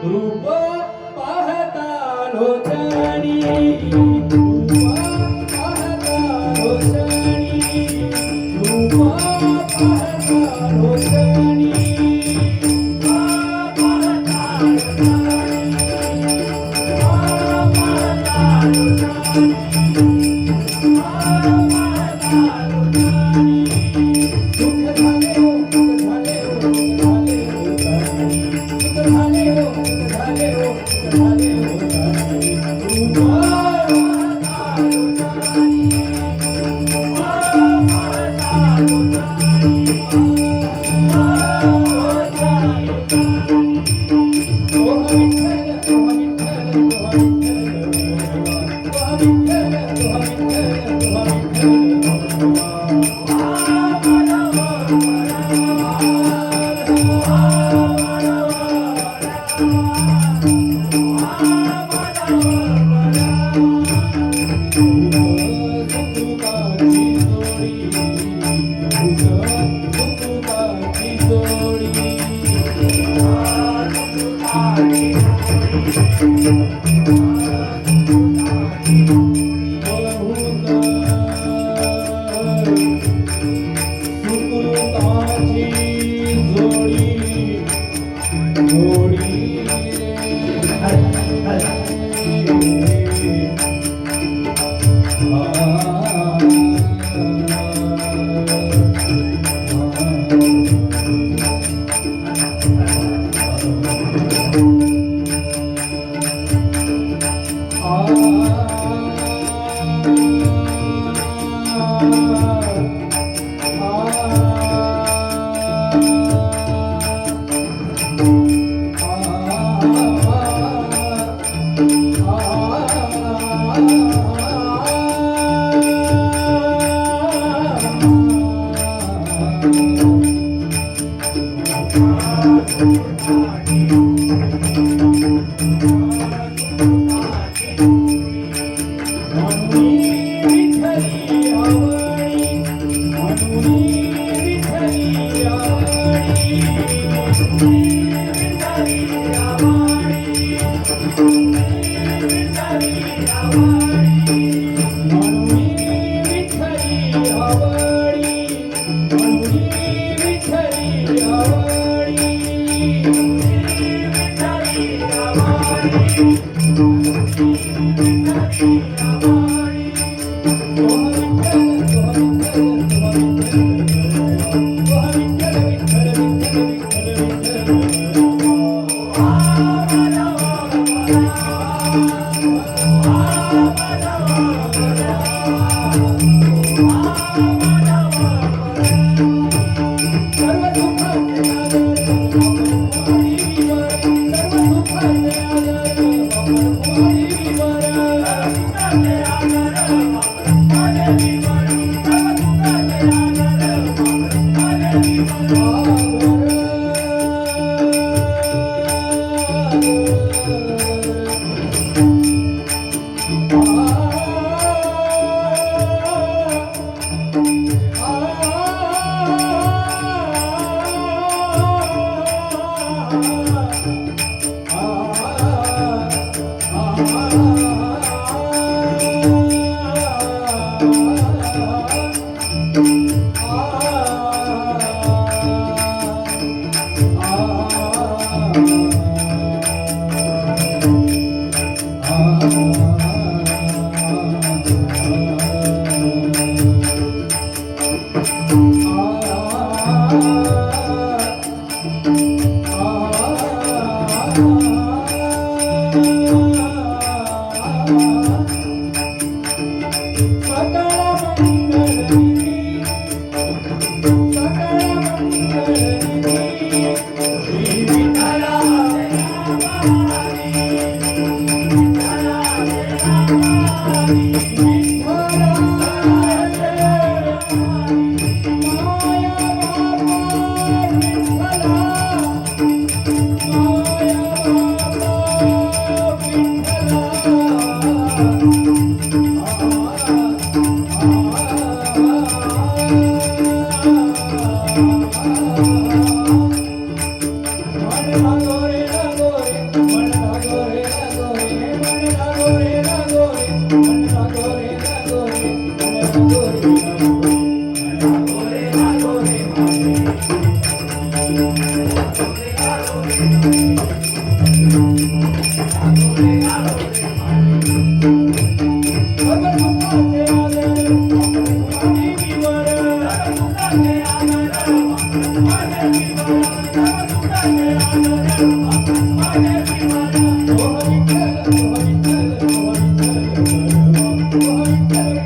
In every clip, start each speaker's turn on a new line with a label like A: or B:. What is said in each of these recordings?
A: रूप पाहता लोचणी रूप पाहता लोचणी रूप पाहता लोचणी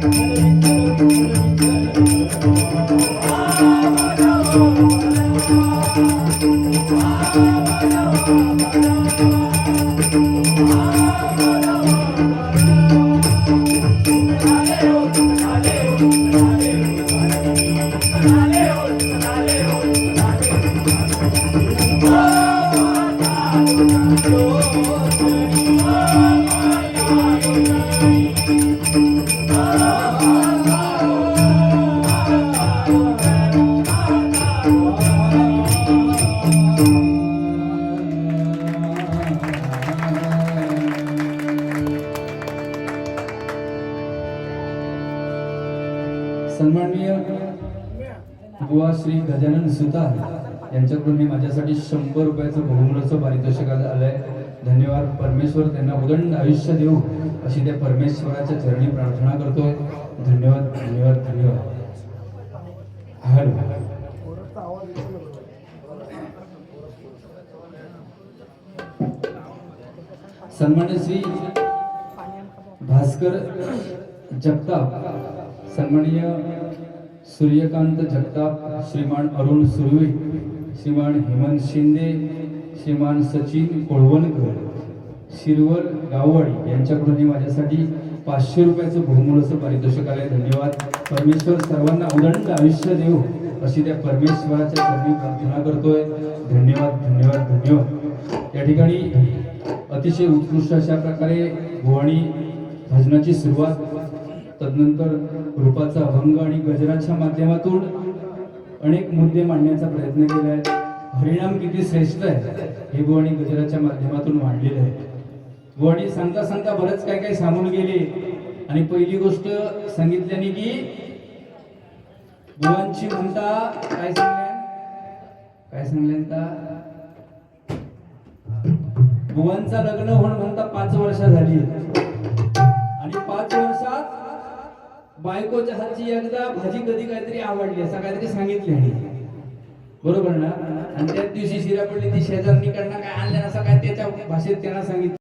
A: सन्माननीय बुवा श्री गजानन सुतार यांच्याकडून हे माझ्यासाठी 100 रुपयाचं बहुमूल्याचं पारितोषिक आलंय. धन्यवाद. परमेश्वर त्यांना उदंड आयुष्य देऊ अशी त्या परमेश्वराच्या चरणी प्रार्थना करतोय. धन्यवाद धन्यवाद धन्यवाद. हॅलो. सन्मान्य श्री भास्कर जगताप, सन्माननीय सूर्यकांत जगताप, श्रीमान अरुण सुर्वे, श्रीमान हेमंत शिंदे, श्रीमान सचिन कोळवणकर, शिरवल गाववाडी यांच्याकडून माझ्यासाठी 500 रुपयाचं बहुमूल्याचं पारितोषिक आलंय. धन्यवाद. परमेश्वर सर्वांना उदंड आयुष्य देऊ अशी त्या परमेश्वराच्या चरणी प्रार्थना करतोय. धन्यवाद धन्यवाद धन्यवाद. या ठिकाणी अतिशय उत्कृष्ट अशा प्रकारे भुवाणी भजनाची सुरुवात, तदनंतर रूपाचा अभंग आणि गजराच्या माध्यमातून अनेक मुद्दे मांडण्याचा प्रयत्न केला आहे. हरिनाम किती श्रेष्ठ आहे हे भुवाणी गजराच्या माध्यमातून मांडलेलं आहे. भुवाणी सांगता सांगता बरंच काय काय सांगून गेले आणि पहिली गोष्ट सांगितल्याने की बुवांची म्हणता काय सांगल्या बुवांचा लग्न होऊन म्हणता 5 वर्ष झाली आणि 5 वर्षात बायकोच्या हातची एकदा भाजी कधी काहीतरी आवडली असं काहीतरी सांगितले बरोबर ना. आणि त्याच दिवशी शिरा पडली ती शेजारणीकडनं काय आणलं असं काय त्याच्या भाषेत त्यांना सांगितलं.